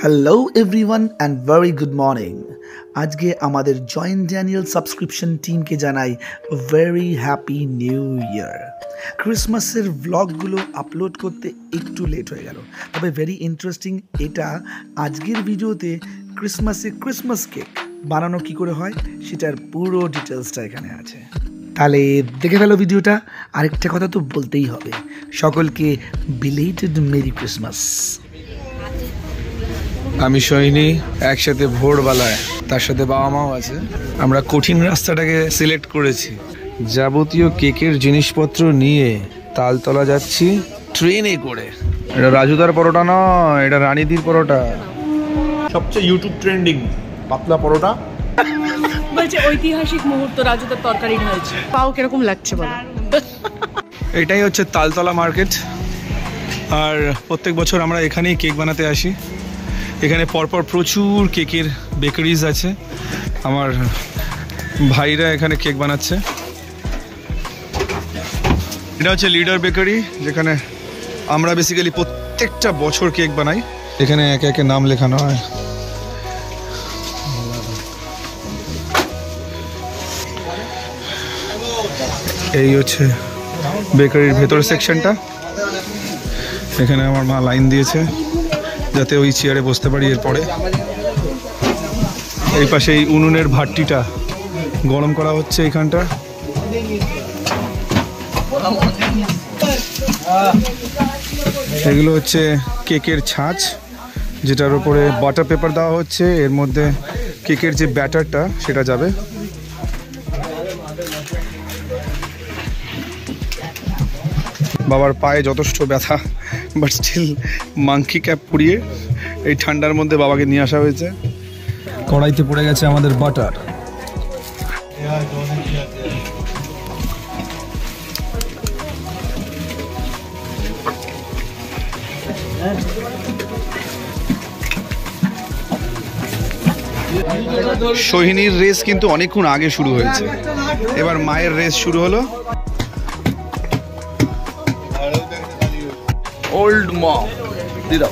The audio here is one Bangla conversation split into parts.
Hello everyone and very good morning. আজকে আমাদের জয়েন্ট ড্যানিয়েল সাবস্ক্রিপশন টিমকে জানাই ভেরি হ্যাপি নিউ ইয়ার। ক্রিসমাসের ভ্লগগুলো আপলোড করতে একটু লেট হয়ে গেল, তবে ভেরি ইন্টারেস্টিং। এটা আজকের ভিডিওতে ক্রিসমাস কেক বানানো কী করে হয় সেটার পুরো ডিটেলসটা এখানে আছে। তাহলে দেখে ফেলো ভিডিওটা। আরেকটা কথা তো বলতেই হবে, সকলকে বিলেটেড মেরি ক্রিসমাস। আমি সৈনী একসাথে ভোরবেলায়, তার সাথে বাবা মাও আছে। আমরা কঠিন রাস্তাটাকে সিলেক্ট করেছি। যাবতীয় কেকের জিনিসপত্র নিয়ে তালতলা যাচ্ছি ট্রেনে করে। এটা রাজুদার পরোটা নয়, এটা রানীদির পরোটা। সবচেয়ে ইউটিউব ট্রেন্ডিং পাতলা পরোটা। বলছে ঐতিহাসিক মুহূর্ত, রাজুদার তরকারি হয়েছে। পাও কিরকম লাগছে বলো। এটাই হচ্ছে তালতলা মার্কেট, আর প্রত্যেক বছর আমরা এখানেই কেক বানাতে আসি। এখানে পরপর প্রচুর কেকের বেকারিজ আছে। আমার ভাইরা এখানে কেক বানাচ্ছে। এটা হচ্ছে লিডার বেকারি, যেখানে আমরা বেসিক্যালি প্রত্যেকটা বছর কেক বানাই। এখানে একে একে নাম লেখানো হয়। এই হচ্ছে বেকারির ভেতর সেকশনটা। এখানে আমার মা লাইন দিয়েছে যাতে ওই চেয়ারে বসতে পারি। এরপরে এই পাশে এই উনুনের ভাট্টিটা গরম করা হচ্ছে এইখানটা। এগুলো হচ্ছে কেকের ছাঁচ, যেটার উপরে বাটার পেপার দেওয়া হচ্ছে। এর মধ্যে কেকের যে ব্যাটারটা সেটা যাবে। বাবার পায়ে যথেষ্ট ব্যথা, বাট স্টিল মাংকি ক্যাপ পরিয়ে এই ঠান্ডার মধ্যে বাবাকে নিয়ে আসা হয়েছে। কড়াইতে পড়ে গেছে আমাদের বাটার। সোহিনীর রেস কিন্তু অনেকক্ষণ আগে শুরু হয়েছে, এবার মায়ের রেস শুরু হলো। ওল্ড মম দিদা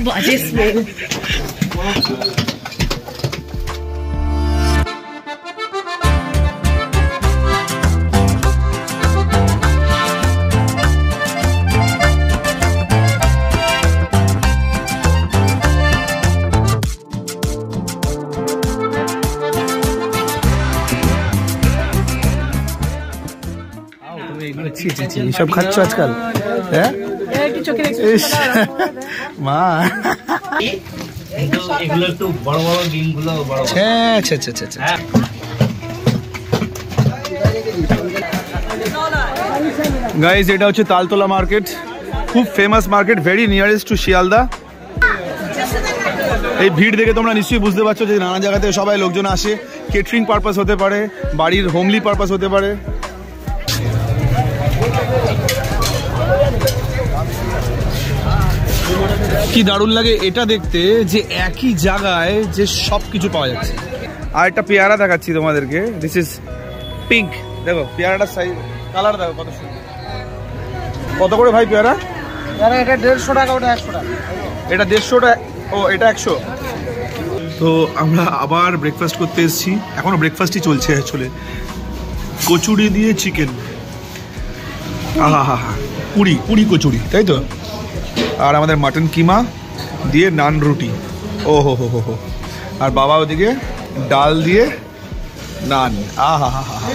বাজে স্মেল। সব খাচ্ছ আজকাল? হ্যাঁ মা, এগুলো একটু বড় বড় ডিমগুলো বড়। গাইজ, এটা হচ্ছে তালতলা মার্কেট, খুব famous market, very nearest to Sealdah. এই ভিড় দেখে তোমরা নিশ্চয়ই বুঝতে পারছো যে নানা জায়গা থেকে সবাই লোকজন আসে। কেটারিং পারপাস হতে পারে, বাড়ির হোমলি পারপাস হতে পারে। কি দারুণ লাগে এটা দেখতে, যে একই জায়গায় যে সব কিছু পাওয়া যাচ্ছে। আর একটা পেয়ারা দেখাচ্ছি তোমাদেরকে। This is pink. দেখো পেয়ারাটার সাইজ, কালার দেখো কত সুন্দর। কত করে ভাই পেয়ারা? এটা 150 টাকা, ওটা 100 টাকা। এটা 150 টাকা। ও, এটা 100। তো আমরা আবার ব্রেকফাস্ট করতে এসেছি। এখনো ব্রেকফাস্টই চলছে অ্যাকচুয়ালি। কচুরি দিয়ে চিকেন, আহা হা হা, পুরি কচুরি, তাই তো। আর আমাদের মাটন কিমা দিয়ে নান রুটি। ও হো হো হো হো। আর বাবা ওদিকে ডাল দিয়ে নান। আহা হা হা হা।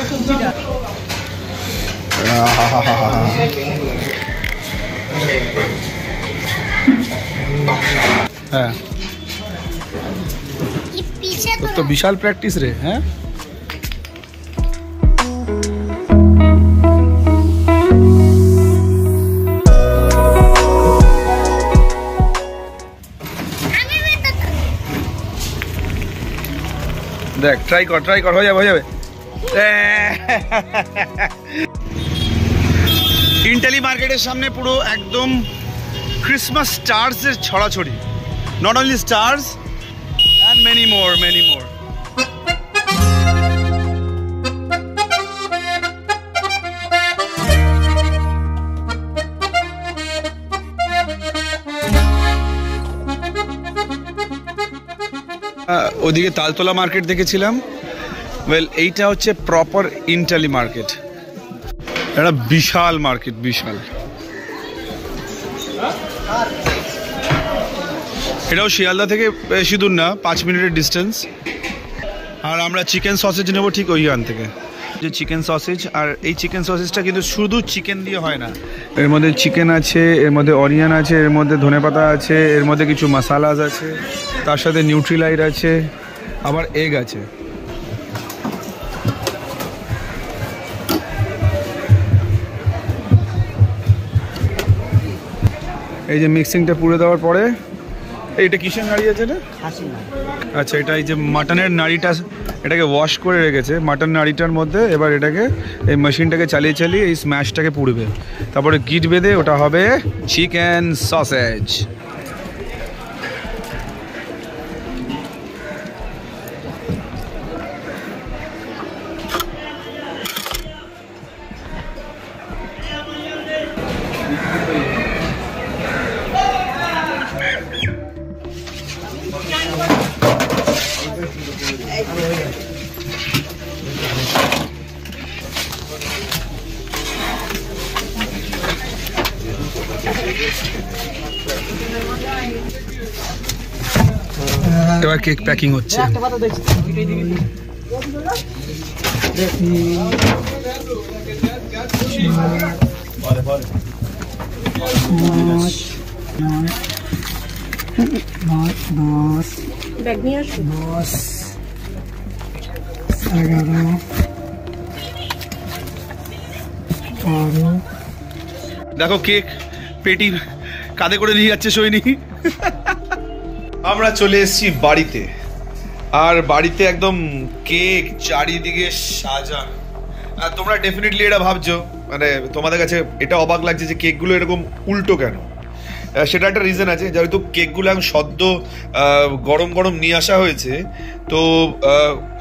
হ্যাঁ, তো বিশাল প্র্যাকটিস রে। হ্যাঁ, দেখ, ট্রাই কর, হয়ে যাবে। ইন্টেলি মার্কেটের সামনে পুরো একদম ক্রিসমাস স্টার্স এর ছড়াছড়ি। Not only stars and many more. ওদিকে তালতলা মার্কেট দেখেছিলাম। ওয়েল, এইটা হচ্ছে প্রপার ইন্টালি মার্কেট। একটা বিশাল মার্কেট, বিশাল। এটাও শিয়ালদা থেকে বেশি দূর না, 5 মিনিটের ডিস্টেন্স। আর আমরা চিকেন সসেজ নেব ঠিক ওইখান থেকে, যে চিকেন সসেজ। আর এই চিকেন সসেজটা কিন্তু শুধু চিকেন দিয়ে হয় না, এর মধ্যে চিকেন আছে, এর মধ্যে অনিয়ন আছে, এর মধ্যে ধনেপাতা আছে, এর মধ্যে কিছু মশালাস আছে, তার সাথে নিউট্রিলাইট আছে, আবার এগ আছে। এই যে মিক্সিংটা পুড়ে দেওয়ার পরে, এইটা কিসের নাড়ি আছে না? আচ্ছা, এটা এই যে মাটনের নাড়িটা, এটাকে ওয়াশ করে রেখেছে মাটন নাড়িটার মধ্যে। এবার এটাকে এই মেশিনটাকে চালিয়ে চালিয়ে এই স্ম্যাশটাকে পুড়বে, তারপরে গিট বেঁধে ওটা হবে চিকেন সসেজ। এবার কেক প্যাকিং হচ্ছে। দেখো কেক পেটি কাঁধে করে নিয়ে যাচ্ছে সৈনিক। আমরা চলে এসেছি বাড়িতে, আর বাড়িতে একদম কেক চারিদিকে সাজানো। আর তোমরা ডেফিনেটলি এটা ভাবছো, মানে তোমাদের কাছে এটা অবাক লাগছে যে কেকগুলো এরকম উল্টো কেন। সেটা একটা রিজন আছে, যেহেতু কেকগুলো এখন সদ্য গরম গরম নিয়ে আসা হয়েছে, তো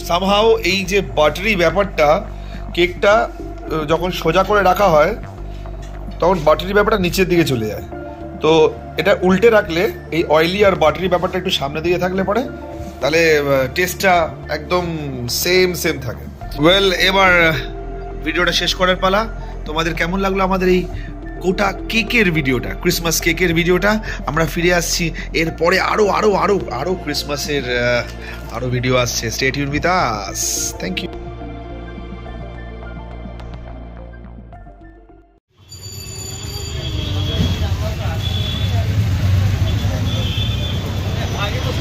সামহাও এই যে বাটারি ব্যাপারটা, কেকটা যখন সোজা করে রাখা হয় তখন বাটারি ব্যাপারটা নিচের দিকে চলে যায়। তো এটা উল্টে রাখলে এই অয়েলি আর বাটারি ব্যাপারটা একটু সামনে দিকে থাকলে পরে তাহলে টেস্টটা একদম সেম থাকে। ওয়েল, এবার ভিডিওটা শেষ করার পালা। তোমাদের কেমন লাগলো আমাদের এই গোটা কেকের ভিডিওটা, ক্রিসমাস কেকের ভিডিওটা? আমরা ফিরে আসছি এরপরে আরো ক্রিসমাসের আরো ভিডিও আসছে। Stay tune with us. Thank you. আগে তো